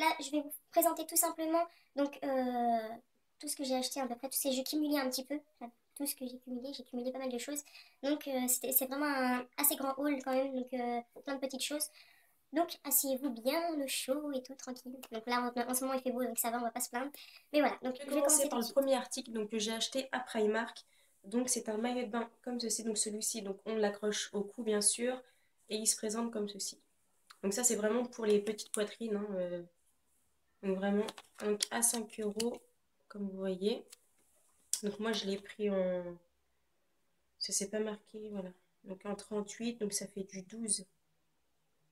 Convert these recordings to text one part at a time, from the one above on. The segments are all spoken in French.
là, je vais vous présenter tout simplement donc, tout ce que j'ai acheté à peu près, tous ces jeux cumulés un petit peu. Enfin, tout ce que j'ai cumulé pas mal de choses. Donc, c'est vraiment un assez grand haul quand même, donc plein de petites choses. Donc, asseyez-vous bien, le chaud et tout, tranquille. Donc là, en ce moment, il fait beau, donc ça va, on va pas se plaindre. Mais voilà, donc Je vais je vais commencer commencer tout par de le suite. premier article donc, que j'ai acheté à Primark. Donc c'est un maillot de bain comme ceci. Donc celui-ci, donc on l'accroche au cou bien sûr. Et il se présente comme ceci. Donc ça c'est vraiment pour les petites poitrines, hein, donc vraiment donc, à 5 € comme vous voyez. Donc moi je l'ai pris en... Ça c'est pas marqué, voilà. Donc en 38, donc ça fait du 12.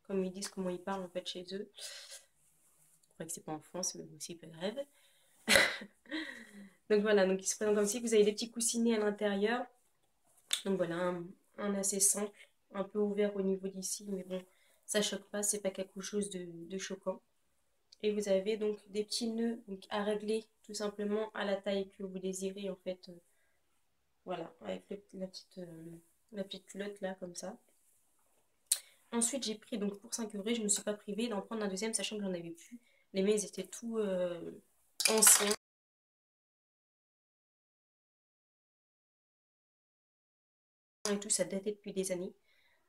Comme ils disent, comment ils parlent en fait chez eux. Je crois que c'est pas en France, mais aussi pas de rêve. Donc voilà, donc il se présente comme si vous avez des petits coussinets à l'intérieur. Donc voilà, un assez simple, un peu ouvert au niveau d'ici, mais bon, ça choque pas, c'est pas quelque chose de choquant. Et vous avez donc des petits nœuds donc, à régler tout simplement à la taille que vous désirez en fait. Voilà, avec la petite culotte là comme ça. Ensuite j'ai pris donc pour 5 €, je me suis pas privée d'en prendre un deuxième sachant que j'en avais plus. Les miens ils étaient tout anciens et tout, ça datait depuis des années.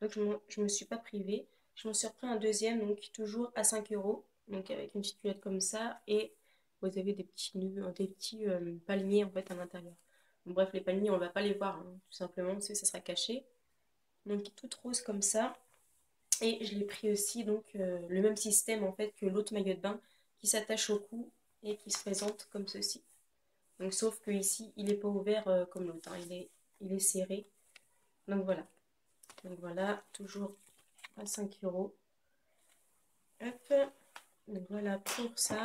Donc je me suis pas privée. Je m'en suis repris un deuxième, donc toujours à 5 €, donc avec une petite culotte comme ça, et vous avez des petits nœuds, des petits palmiers en fait à l'intérieur. Bon, bref, les palmiers, on va pas les voir, hein, tout simplement, parce que ça sera caché. Donc tout rose comme ça. Et je l'ai pris aussi, donc le même système en fait que l'autre maillot de bain, qui s'attache au cou et qui se présente comme ceci. Donc sauf que ici, il n'est pas ouvert comme l'autre, hein, il est serré. Donc voilà. Donc voilà, toujours à 5 €. Hop, donc voilà pour ça.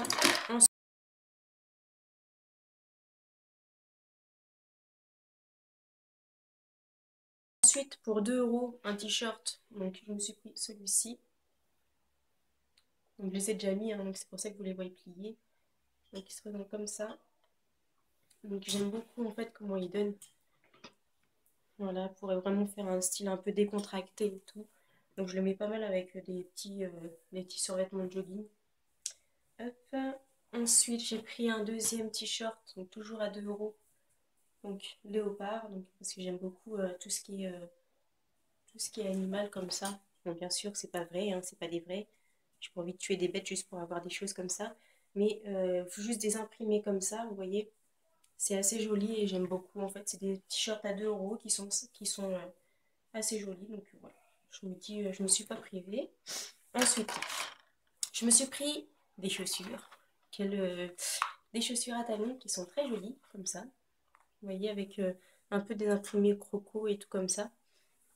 Ensuite, pour 2 € un t-shirt, donc je me suis pris celui-ci. Donc je les ai déjà mis, hein, donc c'est pour ça que vous les voyez pliés. Donc ils se présentent comme ça. Donc j'aime beaucoup en fait comment ils donnent. Voilà, pour vraiment faire un style un peu décontracté et tout. Donc je le mets pas mal avec des petits survêtements de jogging. Hop. Ensuite, j'ai pris un deuxième t-shirt, donc toujours à 2 €. Donc léopard, donc, parce que j'aime beaucoup tout ce qui est animal comme ça. Bon, bien sûr, c'est pas vrai, hein, c'est pas des vrais. J'ai pas envie de tuer des bêtes juste pour avoir des choses comme ça. Mais juste des imprimés comme ça, vous voyez, c'est assez joli et j'aime beaucoup. En fait, c'est des t-shirts à 2 € qui sont assez jolis. Donc voilà, je me dis, je me suis pas privée. Ensuite, je me suis pris des chaussures. Des chaussures à talons qui sont très jolies, comme ça. Vous voyez, avec un peu des imprimés croco et tout comme ça.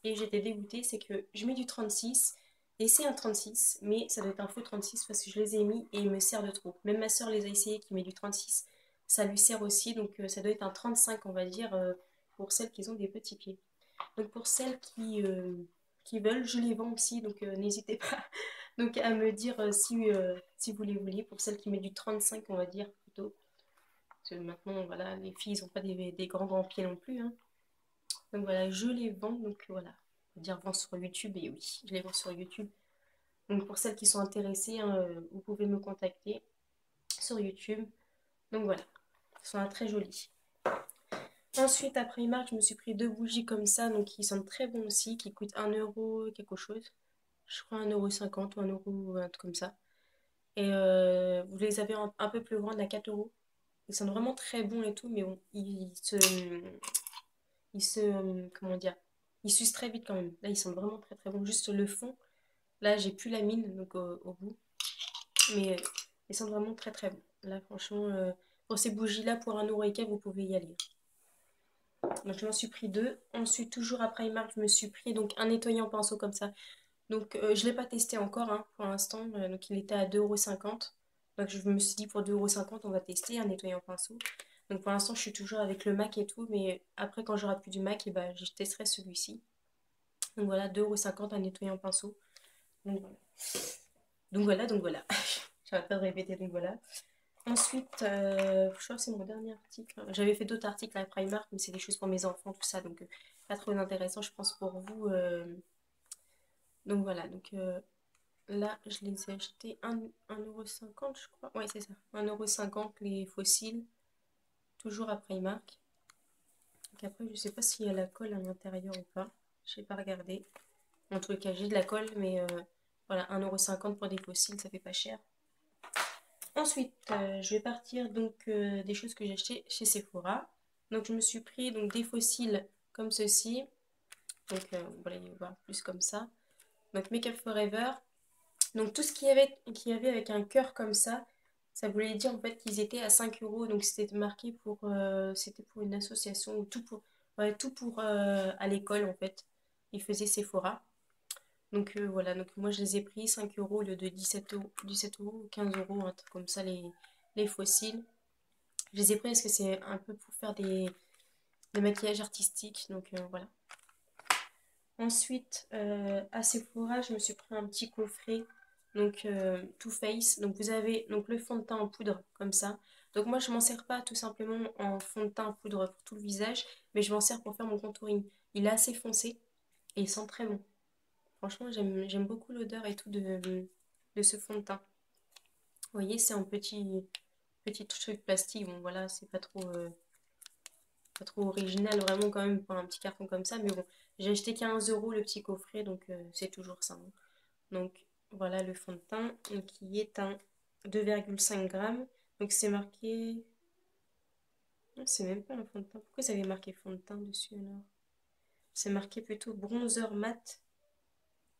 Et j'étais dégoûtée, c'est que je mets du 36 et c'est un 36, mais ça doit être un faux 36 parce que je les ai mis et il me sert de trop. Même ma soeur les a essayés qui met du 36, ça lui sert aussi, donc ça doit être un 35 on va dire pour celles qui ont des petits pieds. Donc pour celles qui veulent, je les vends aussi, donc n'hésitez pas donc à me dire si vous les voulez, pour celles qui mettent du 35 on va dire plutôt. Parce que maintenant, voilà, les filles n'ont pas des grands pieds non plus, hein. Donc voilà, je les vends. Donc voilà, on va dire vends sur YouTube. Et oui, je les vends sur YouTube. Donc pour celles qui sont intéressées, hein, vous pouvez me contacter sur YouTube. Donc voilà, ils sont très jolis. Ensuite, après Primark, je me suis pris deux bougies comme ça, donc qui sont très bons aussi, qui coûtent 1 € quelque chose. Je crois 1,50 € ou 1 € un truc comme ça. Et vous les avez un peu plus grandes à 4 €. Ils sont vraiment très bons et tout, mais bon, comment dire, ils s'usent très vite quand même. Là, ils sont vraiment très très bons. Juste le fond, là, j'ai plus la mine donc au bout, mais ils sont vraiment très très bons. Là, franchement, pour ces bougies-là, pour 1 € et quelques, vous pouvez y aller. Donc, je m'en suis pris deux. Ensuite, toujours à Primark, je me suis pris donc un nettoyant pinceau comme ça. Donc, je ne l'ai pas testé encore hein, pour l'instant. Donc, il était à 2,50 €. Donc, je me suis dit pour 2,50 € on va tester un nettoyant pinceau. Donc, pour l'instant, je suis toujours avec le MAC et tout. Mais après, quand j'aurai plus du MAC, et ben, je testerai celui-ci. Donc voilà, 2,50 € un nettoyant pinceau. Donc voilà. Donc voilà, donc voilà. J'arrête pas de répéter, donc voilà. Ensuite, je crois que c'est mon dernier article. J'avais fait d'autres articles à Primark, mais c'est des choses pour mes enfants, tout ça. Donc pas trop intéressant, je pense, pour vous. Donc voilà, donc Là, je les ai achetés 1,50 € je crois. Ouais, c'est ça. 1,50 € les fossiles. Toujours à Primark. Donc après, je sais pas s'il y a la colle à l'intérieur ou pas. Je n'ai pas regardé. En tout cas, j'ai de la colle, mais voilà, 1,50 € pour des fossiles, ça fait pas cher. Ensuite, je vais partir donc des choses que j'ai achetées chez Sephora. Donc, je me suis pris donc des fossiles comme ceci. Donc, vous allez voir plus comme ça. Donc, Make Up Forever. Donc, tout ce qu'il y avait avec un cœur comme ça voulait dire en fait qu'ils étaient à 5 euros. Donc, c'était marqué c'était pour une association ou tout pour, ouais, tout pour à l'école en fait. Ils faisaient Sephora. Donc, voilà. Donc, moi, je les ai pris 5 euros au lieu de 17 € ou 15 € un truc comme ça, les fossiles. Je les ai pris parce que c'est un peu pour faire des maquillages artistiques. Donc, voilà. Ensuite, à Sephora, je me suis pris un petit coffret, donc Too Faced. Donc vous avez donc le fond de teint en poudre, comme ça. Donc moi, je m'en sers pas tout simplement en fond de teint en poudre pour tout le visage, mais je m'en sers pour faire mon contouring. Il est assez foncé et il sent très bon. Franchement, j'aime beaucoup l'odeur et tout de ce fond de teint. Vous voyez, c'est un petit truc plastique. Bon, voilà, c'est pas trop original vraiment quand même pour un petit carton comme ça, mais bon, j'ai acheté 15 € le petit coffret, donc c'est toujours ça, hein. Donc voilà le fond de teint qui est un 2,5 grammes. Donc c'est marqué. Non, c'est même pas un fond de teint. Pourquoi ça avait marqué fond de teint dessus alors? C'est marqué plutôt bronzer mat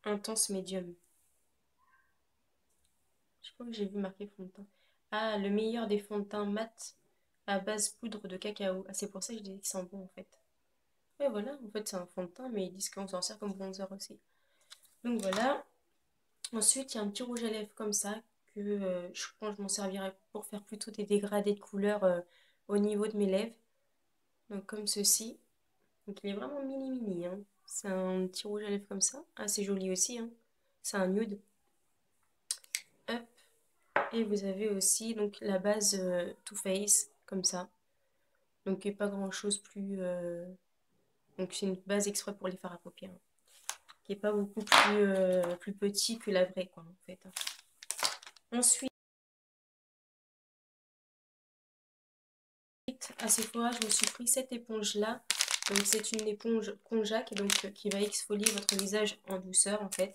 intense médium. Je crois que j'ai vu marqué fond de teint. Ah, le meilleur des fonds de teint mat à base poudre de cacao. Ah, c'est pour ça que je disais qu'ils sont bons en fait. Ouais, voilà, en fait c'est un fond de teint, mais ils disent qu'on s'en sert comme bronzer aussi. Donc voilà. Ensuite, il y a un petit rouge à lèvres comme ça que je pense que je m'en servirai pour faire plutôt des dégradés de couleurs au niveau de mes lèvres. Donc comme ceci. Donc il est vraiment mini mini, hein. C'est un petit rouge à lèvres comme ça. Assez joli aussi, hein. C'est un nude. Hop. Et vous avez aussi donc la base Too Faced comme ça. Donc il n'y a pas grand chose plus. Donc c'est une base exprès pour les fards à paupières, hein, qui n'est pas beaucoup plus petit que la vraie, quoi, en fait, hein. Ensuite, à Sephora, je me suis pris cette éponge-là. Donc, c'est une éponge konjac donc, qui va exfolier votre visage en douceur, en fait.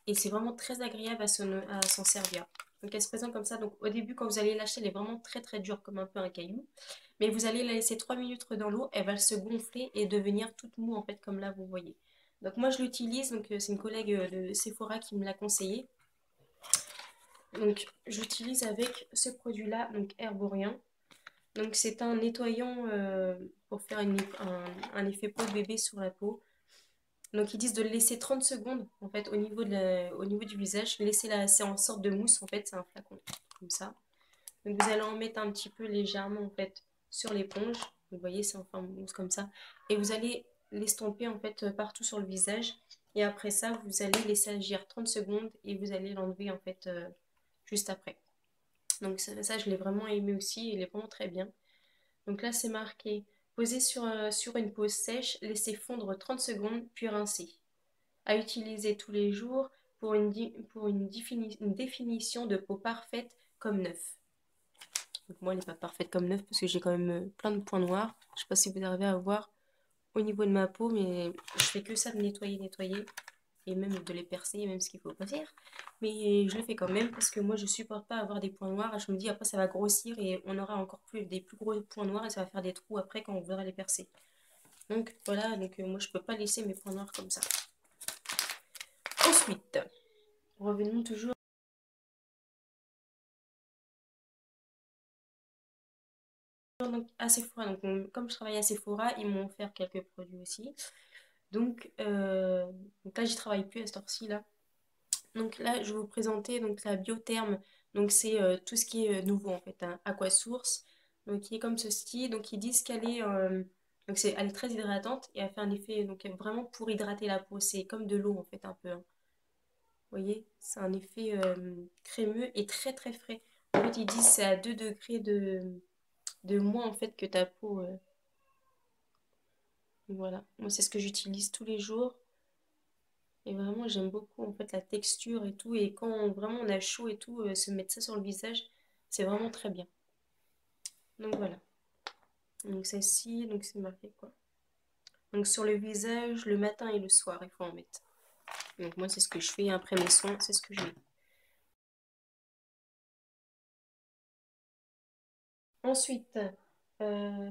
Et c'est vraiment très agréable à s'en servir. Donc, elle se présente comme ça. Donc, au début, quand vous allez l'acheter, elle est vraiment très, très dure, comme un peu un caillou. Mais vous allez la laisser 3 minutes dans l'eau. Elle va se gonfler et devenir toute mou, en fait, comme là, vous voyez. Donc, moi, je l'utilise. Donc, c'est une collègue de Sephora qui me l'a conseillé. Donc, j'utilise avec ce produit-là, donc Herborian. Donc c'est un nettoyant pour faire un effet peau de bébé sur la peau. Donc ils disent de le laisser 30 secondes en fait au niveau du visage. Laissez-la, c'est en sorte de mousse en fait, c'est un flacon comme ça. Donc vous allez en mettre un petit peu légèrement en fait sur l'éponge. Vous voyez, c'est en forme de mousse comme ça. Et vous allez l'estomper en fait partout sur le visage. Et après ça, vous allez laisser agir 30 secondes et vous allez l'enlever en fait juste après. Donc ça, je l'ai vraiment aimé aussi, il est vraiment très bien. Donc là, c'est marqué poser sur une peau sèche, laisser fondre 30 secondes, puis rincer. À utiliser tous les jours pour une définition de peau parfaite comme neuf. Donc moi, elle n'est pas parfaite comme neuf parce que j'ai quand même plein de points noirs. Je ne sais pas si vous arrivez à voir au niveau de ma peau, mais je fais que ça de nettoyer, nettoyer. Et même de les percer, même ce qu'il faut pas faire. Mais je le fais quand même parce que moi je supporte pas avoir des points noirs. Je me dis après ça va grossir et on aura encore des plus gros points noirs et ça va faire des trous après quand on voudra les percer. Donc voilà, donc moi je peux pas laisser mes points noirs comme ça. Ensuite, revenons toujours donc, à Sephora. Comme je travaille à Sephora, ils m'ont offert quelques produits aussi. Donc, donc là, j'y travaille plus à cette heure-ci là. Donc là, je vais vous présenter donc, la biotherme. Donc c'est tout ce qui est nouveau en fait, hein. Aquasource. Donc qui est comme ceci. Donc ils disent qu'elle est, elle est très hydratante et elle fait un effet donc vraiment pour hydrater la peau. C'est comme de l'eau en fait un peu, hein. Vous voyez, c'est un effet crémeux et très très frais. En fait, ils disent c'est à 2 degrés de moins en fait que ta peau. Voilà, moi c'est ce que j'utilise tous les jours. Et vraiment, j'aime beaucoup en fait la texture et tout. Et quand vraiment on a chaud et tout, se mettre ça sur le visage, c'est vraiment très bien. Donc voilà. Donc celle-ci, donc c'est marqué quoi? Donc sur le visage, le matin et le soir, il faut en mettre. Donc moi, c'est ce que je fais après mes soins, c'est ce que je mets. Ensuite,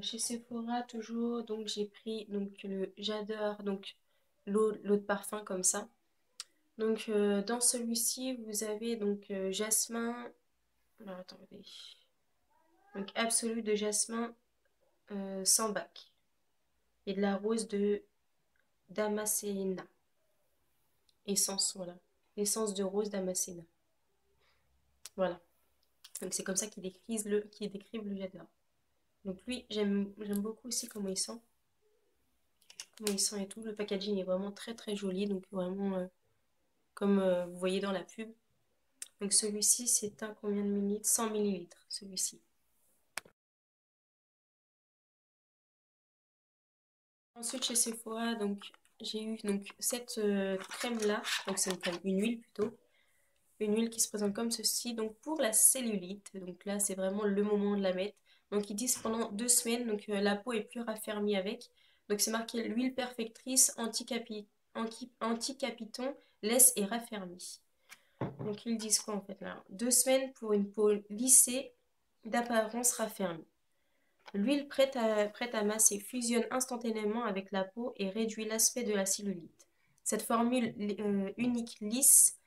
chez Sephora, toujours, donc j'ai pris donc le j'adore donc l'eau de parfum comme ça. Donc dans celui-ci, vous avez donc jasmin. Alors attendez. Donc absolu de jasmin sans bac et de la rose de Damascena. Essence, voilà. Essence de rose Damascena. Voilà. Donc c'est comme ça qu'ils décrivent le j'adore. Donc lui, j'aime beaucoup aussi comment il sent et tout. Le packaging est vraiment très très joli, donc vraiment comme vous voyez dans la pub. Donc celui-ci, c'est un combien de millilitres? 100 millilitres, celui-ci. Ensuite, chez Sephora, donc j'ai eu donc cette crème-là, donc c'est une huile plutôt, une huile qui se présente comme ceci, donc pour la cellulite, donc là c'est vraiment le moment de la mettre. Donc ils disent pendant 2 semaines, donc la peau est plus raffermie avec. Donc c'est marqué l'huile perfectrice anti-capiton, laisse et raffermie. Donc ils disent quoi en fait là? 2 semaines pour une peau lissée d'apparence raffermie. L'huile prête à masser fusionne instantanément avec la peau et réduit l'aspect de la cellulite. Cette formule unique lisse,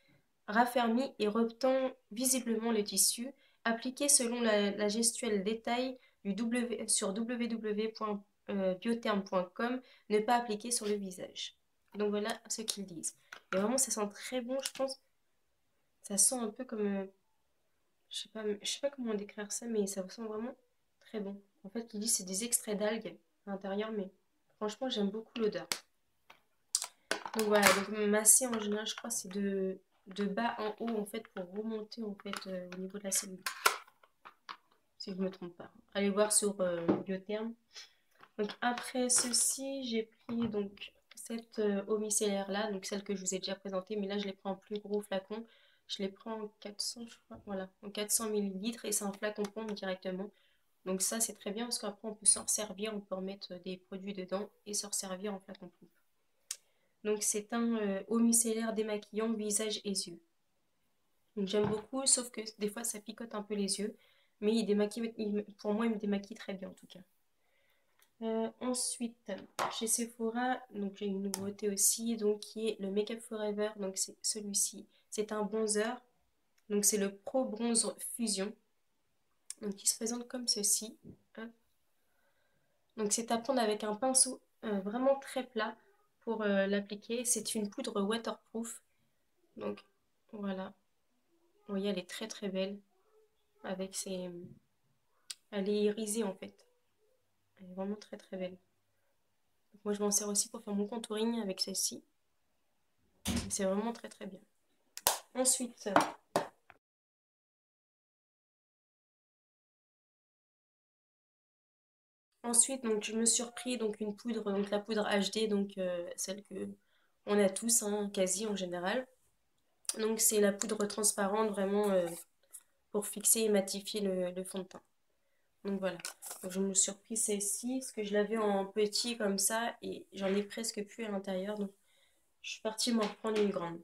raffermit et retend visiblement le tissu, appliquée selon la gestuelle détail sur www.biotherm.com, ne pas appliquer sur le visage. Donc voilà ce qu'ils disent. Et vraiment, ça sent très bon, je pense. Ça sent un peu comme je sais pas comment décrire ça, mais ça sent vraiment très bon. En fait, il dit c'est des extraits d'algues à l'intérieur, mais franchement, j'aime beaucoup l'odeur. Donc voilà, donc masser en général, je crois, c'est de bas en haut, en fait, pour remonter, en fait, au niveau de la cellule. Si je ne me trompe pas. Allez voir sur Biotherm. Donc après ceci, j'ai pris donc cette eau micellaire là, donc celle que je vous ai déjà présentée, mais là je l'ai pris en plus gros flacon. Je l'ai pris en 400, je crois, voilà, en 400 millilitres et c'est un flacon pompe directement. Donc ça c'est très bien parce qu'après on peut s'en servir, on peut remettre des produits dedans et s'en servir en flacon pompe. Donc c'est un eau micellaire démaquillant visage et yeux. Donc j'aime beaucoup, sauf que des fois ça picote un peu les yeux, mais pour moi il me démaquille très bien en tout cas. Ensuite, chez Sephora, donc j'ai une nouveauté aussi, donc qui est le Make Up Forever. Donc c'est celui-ci. C'est un bronzer. Donc c'est le Pro Bronze Fusion. Donc il se présente comme ceci. Hop. Donc c'est à prendre avec un pinceau vraiment très plat pour l'appliquer. C'est une poudre waterproof. Donc voilà. Vous voyez, elle est très très belle. Avec ses... Elle est irisée en fait. Elle est vraiment très très belle. Donc, moi je m'en sers aussi pour faire mon contouring avec celle-ci. C'est vraiment très très bien. Ensuite, donc je me suis repris donc une poudre, donc la poudre HD, donc celle que on a tous, hein, quasi en général. Donc c'est la poudre transparente vraiment pour fixer et matifier le fond de teint. Donc voilà. Donc, je me suis repris celle-ci parce que je l'avais en petit comme ça et j'en ai presque plus à l'intérieur. Donc je suis partie m'en reprendre une grande.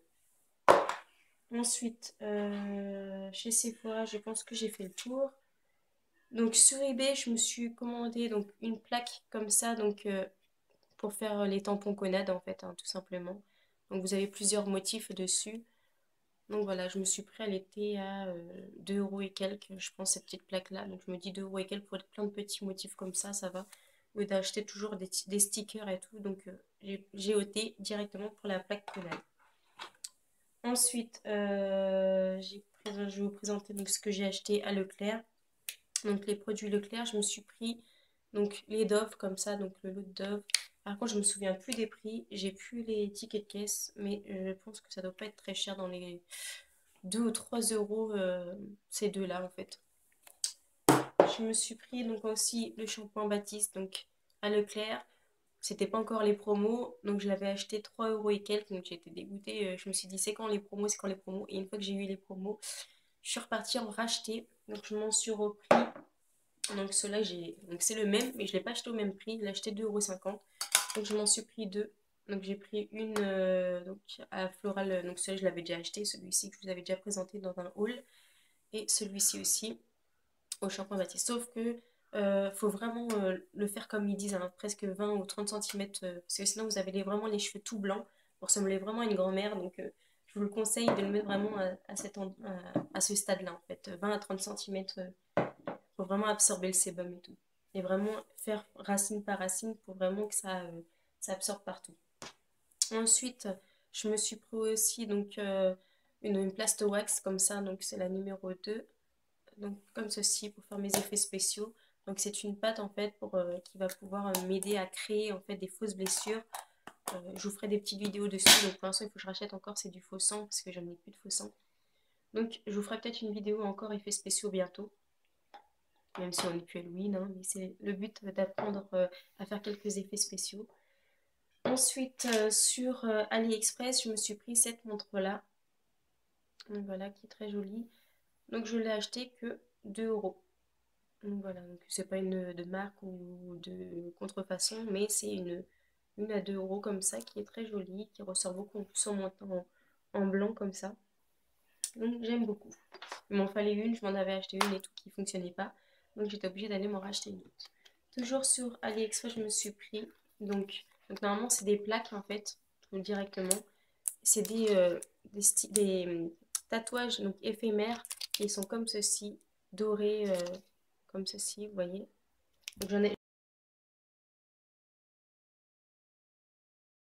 Ensuite, chez Sephora, je pense que j'ai fait le tour. Donc sur eBay, je me suis commandé donc une plaque comme ça, donc pour faire les tampons Conad en fait, hein, tout simplement. Donc vous avez plusieurs motifs dessus. Donc voilà, je me suis pris à l'été à 2 euros et quelques, je pense, cette petite plaque-là. Donc je me dis 2 euros et quelques pour plein de petits motifs comme ça va. Au lieu d'acheter toujours des stickers et tout. Donc j'ai opté directement pour la plaque Conad. Ensuite, je vais vous présenter donc, ce que j'ai acheté à Leclerc. Donc les produits Leclerc, je me suis pris donc les Dove comme ça, donc le lot de Dove. Par contre, je me souviens plus des prix, j'ai plus les tickets de caisse, mais je pense que ça doit pas être très cher dans les 2 ou 3 euros ces deux-là en fait. Je me suis pris donc aussi le shampoing Baptiste donc à Leclerc. C'était pas encore les promos, donc je l'avais acheté 3 euros et quelques, donc j'ai été dégoûtée. Je me suis dit, c'est quand les promos, c'est quand les promos. Et une fois que j'ai eu les promos, je suis repartie en racheter. Donc je m'en suis repris. Donc ceux-là, donc c'est le même, mais je ne l'ai pas acheté au même prix. Je l'ai acheté 2,50 €. Donc je m'en suis pris deux. Donc j'ai pris une donc à Floral. Donc celui-là, je l'avais déjà acheté. Celui-ci que je vous avais déjà présenté dans un haul. Et celui-ci aussi au shampoing Baptiste. Sauf que faut vraiment le faire comme ils disent, hein, presque 20 ou 30 centimètres, parce que sinon vous avez vraiment les cheveux tout blancs, pour ressembler vraiment à une grand-mère. Donc je vous le conseille de le mettre vraiment à ce stade-là, en fait, 20 à 30 centimètres, pour vraiment absorber le sébum et tout. Et vraiment faire racine par racine pour vraiment que ça absorbe partout. Ensuite, je me suis pris aussi donc, une Plasto Wax comme ça, donc c'est la numéro 2, donc comme ceci pour faire mes effets spéciaux. Donc c'est une pâte en fait qui va pouvoir m'aider à créer en fait des fausses blessures. Je vous ferai des petites vidéos dessus. Donc pour l'instant il faut que je rachète encore, c'est du faux sang parce que je n'ai plus de faux sang. Donc je vous ferai peut-être une vidéo encore effets spéciaux bientôt. Même si on n'est plus Halloween, hein, mais c'est le but d'apprendre à faire quelques effets spéciaux. Ensuite sur AliExpress, je me suis pris cette montre là. Donc voilà, qui est très jolie. Donc je l'ai acheté que 2 euros. Donc voilà, donc c'est pas une de marque ou de contrefaçon, mais c'est une à 2 euros comme ça, qui est très jolie, qui ressort beaucoup en plus en blanc comme ça. Donc j'aime beaucoup. Il m'en fallait une, je m'en avais acheté une et tout qui fonctionnait pas. Donc j'étais obligée d'aller m'en racheter une autre. Toujours sur AliExpress, je me suis pris. Donc normalement c'est des plaques en fait, tout directement. C'est des tatouages donc éphémères. Ils sont comme ceci, dorés comme ceci, vous voyez. Donc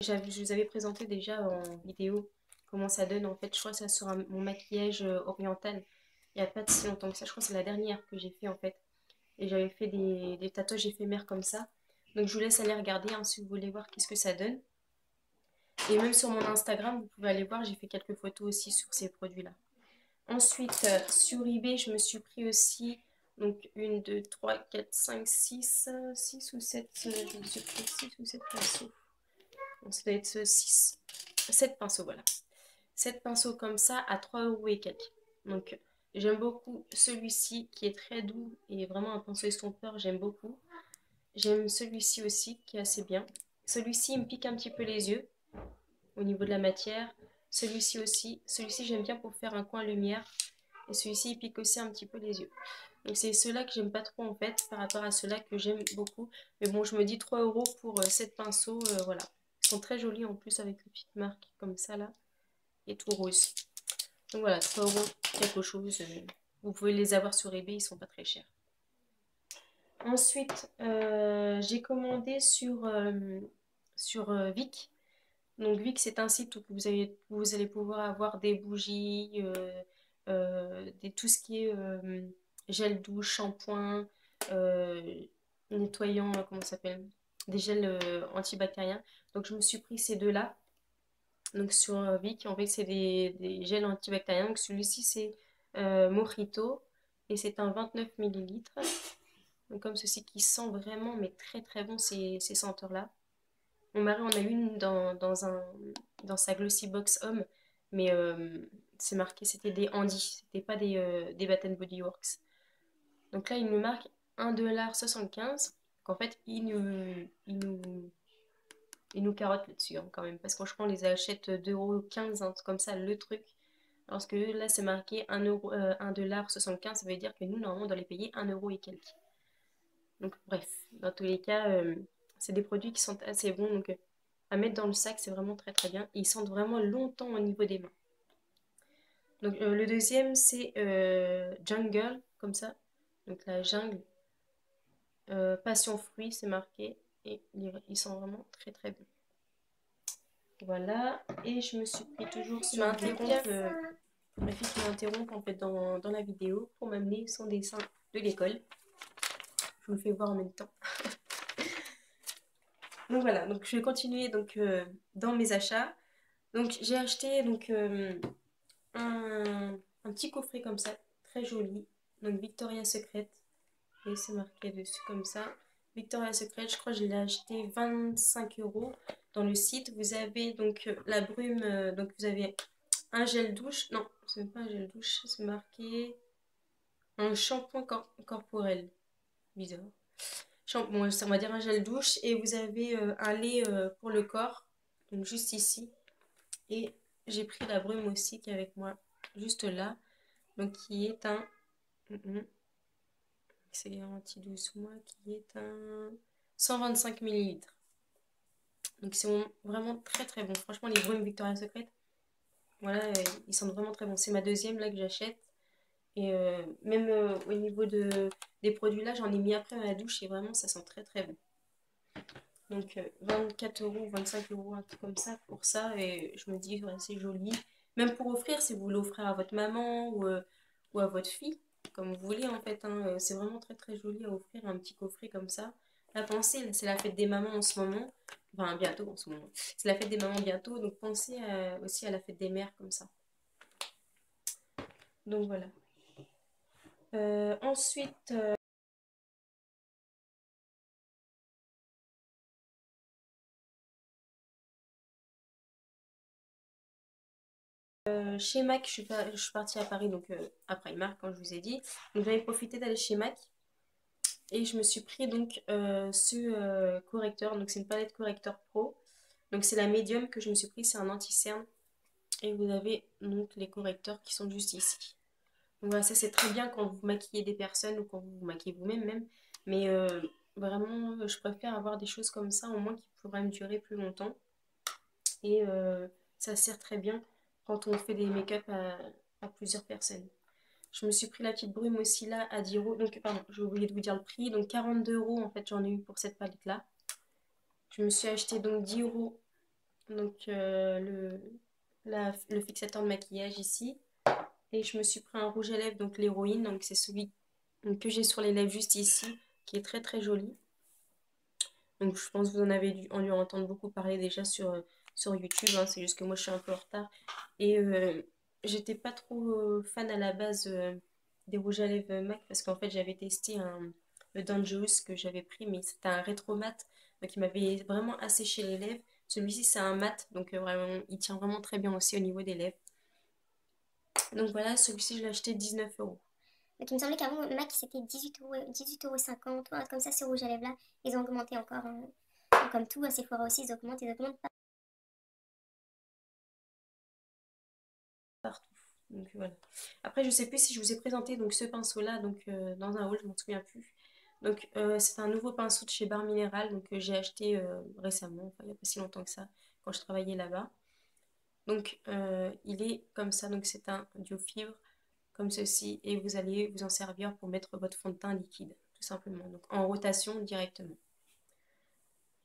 je vous avais présenté déjà en vidéo comment ça donne. En fait, je crois que ça sera mon maquillage oriental. Il n'y a pas de si longtemps que ça. Je crois que c'est la dernière que j'ai fait en fait. Et j'avais fait des tatouages éphémères comme ça. Donc je vous laisse aller regarder hein, si vous voulez voir qu'est-ce que ça donne. Et même sur mon Instagram, vous pouvez aller voir, j'ai fait quelques photos aussi sur ces produits-là. Ensuite, sur eBay, je me suis pris aussi donc 1, 2, 3, 4, 5, 6 6 ou 7. Je me suis pris 6 ou 7 pinceaux. Donc ça doit être 6, 7 pinceaux, voilà. 7 pinceaux comme ça à 3 euros et quelques. Donc j'aime beaucoup celui-ci qui est très doux et vraiment un pinceau estompeur, j'aime beaucoup. J'aime celui-ci aussi qui est assez bien. Celui-ci il me pique un petit peu les yeux au niveau de la matière. Celui-ci aussi. Celui-ci j'aime bien pour faire un coin lumière. Et celui-ci il pique aussi un petit peu les yeux. Donc c'est ceux-là que j'aime pas trop en fait par rapport à ceux-là que j'aime beaucoup. Mais bon, je me dis 3 euros pour 7 pinceaux, voilà. Ils sont très jolis en plus avec les petites marques comme ça là. Et tout rose. Donc voilà, 3 euros quelque chose. Vous pouvez les avoir sur eBay, ils sont pas très chers. Ensuite, j'ai commandé sur Vic. Donc Vic, c'est un site où vous allez pouvoir avoir des bougies, tout ce qui est gel douche, shampoing, euh, nettoyant, comment ça s'appelle? Des gels antibactériens. Donc je me suis pris ces deux-là. Donc sur Vic, en fait, c'est des gels antibactériens. Donc celui-ci, c'est Mojito et c'est un 29 millilitres. Donc comme ceci qui sent vraiment, mais très très bon ces senteurs-là. Mon mari en a une dans sa Glossy Box Homme, mais c'est marqué, c'était des Handy, c'était pas des Bath Body Works. Donc là, il nous marque 1,75 $. Donc en fait, il nous carotte là-dessus hein, quand même, parce que je crois qu'on les achète 2,15 €, un truc comme ça, le truc. Alors que là, c'est marqué 1,75 $, ça veut dire que nous, normalement, on doit les payer 1 euro et quelques. Donc bref, dans tous les cas, c'est des produits qui sont assez bons, donc à mettre dans le sac, c'est vraiment très très bien. Et ils sentent vraiment longtemps au niveau des mains. Donc le deuxième, c'est Jungle, comme ça. Donc la jungle, passion fruit, c'est marqué. Et ils sont vraiment très très bons. Voilà, et je me suis pris toujours sur ma fille qui m'interrompt en fait dans la vidéo pour m'amener son dessin de l'école. Je vous le fais voir en même temps. Donc voilà, donc je vais continuer donc, dans mes achats. Donc j'ai acheté donc, un petit coffret comme ça, très joli. Donc Victoria's Secret, et c'est marqué dessus comme ça. Victoria's Secret, je crois que je l'ai acheté 25 euros dans le site. Vous avez donc la brume, donc vous avez un gel douche. Non, c'est même pas un gel douche, c'est marqué un shampoing corporel. Bizarre. Bon, ça, on va dire un gel douche. Et vous avez un lait pour le corps, donc juste ici. Et j'ai pris la brume aussi qui est avec moi, juste là. Donc qui est un... C'est garanti 12 mois, qui est un 125 millilitres. Donc c'est vraiment très très bon. Franchement, les brumes Victoria's Secret, voilà, ils sentent vraiment très bon. C'est ma deuxième là que j'achète. Et même au niveau des produits là, j'en ai mis après à la douche et vraiment ça sent très très bon. Donc 24 euros, 25 euros, un truc comme ça pour ça. Et je me dis, ouais, c'est joli. Même pour offrir, si vous voulez offrir à votre maman ou à votre fille, comme vous voulez en fait. Hein, c'est vraiment très très joli à offrir, un petit coffret comme ça. La pensée, c'est la fête des mamans en ce moment. Enfin, bientôt en ce moment. C'est la fête des mamans bientôt. Donc pensez aussi à la fête des mères comme ça. Donc voilà. Ensuite... chez Mac, je suis partie à Paris, donc à Primark, quand je vous ai dit. Donc j'avais profité d'aller chez Mac et je me suis pris donc ce correcteur. Donc c'est une palette correcteur pro. Donc c'est la médium que je me suis pris, c'est un anti-cerne. Et vous avez donc les correcteurs qui sont juste ici. Donc voilà, ça c'est très bien quand vous maquillez des personnes ou quand vous vous maquillez vous-même même. Mais vraiment, je préfère avoir des choses comme ça, au moins qui pourraient me durer plus longtemps. Et ça sert très bien quand on fait des make-up à plusieurs personnes. Je me suis pris la petite brume aussi là à 10 euros. Donc, pardon, j'ai oublié de vous dire le prix. Donc, 42 euros en fait, j'en ai eu pour cette palette là. Je me suis acheté donc 10 euros. Donc, le fixateur de maquillage ici. Et je me suis pris un rouge à lèvres, donc l'héroïne. Donc, c'est celui que j'ai sur les lèvres juste ici, qui est très très joli. Donc, je pense que vous en avez dû entendre beaucoup parler déjà sur YouTube. Hein. C'est juste que moi, je suis un peu en retard. Et j'étais pas trop fan à la base des rouges à lèvres MAC parce qu'en fait, j'avais testé le Dangerous que j'avais pris, mais c'était un rétro mat. Donc, il m'avait vraiment asséché les lèvres. Celui-ci, c'est un mat. Donc, vraiment, il tient vraiment très bien aussi au niveau des lèvres. Donc, voilà, celui-ci, je l'ai acheté 19 euros. Donc il me semblait qu'avant, Mac c'était 18,50 €, comme ça, ces rouges à lèvres là. Ils ont augmenté encore. Comme tout, à Sephora aussi, ils augmentent pas. Partout. Donc voilà. Après, je sais plus si je vous ai présenté donc ce pinceau là donc dans un haul, je m'en souviens plus. Donc c'est un nouveau pinceau de chez Bar Minéral donc j'ai acheté récemment, enfin il n'y a pas si longtemps que ça, quand je travaillais là-bas. Donc il est comme ça, donc c'est un duo fibre comme ceci et vous allez vous en servir pour mettre votre fond de teint liquide, tout simplement. Donc en rotation directement.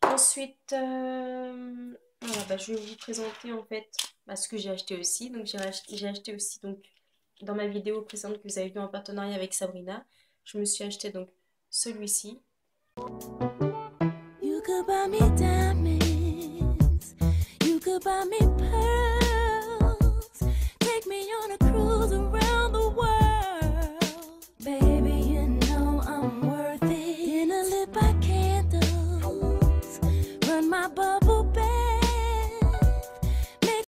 Ensuite, voilà, bah, je vais vous présenter en fait ce que j'ai acheté aussi. Donc j'ai acheté aussi donc dans ma vidéo précédente que vous avez vue en partenariat avec Sabrina, je me suis acheté donc celui-ci. You could buy me diamonds, you could buy me pearls, take me on a cruise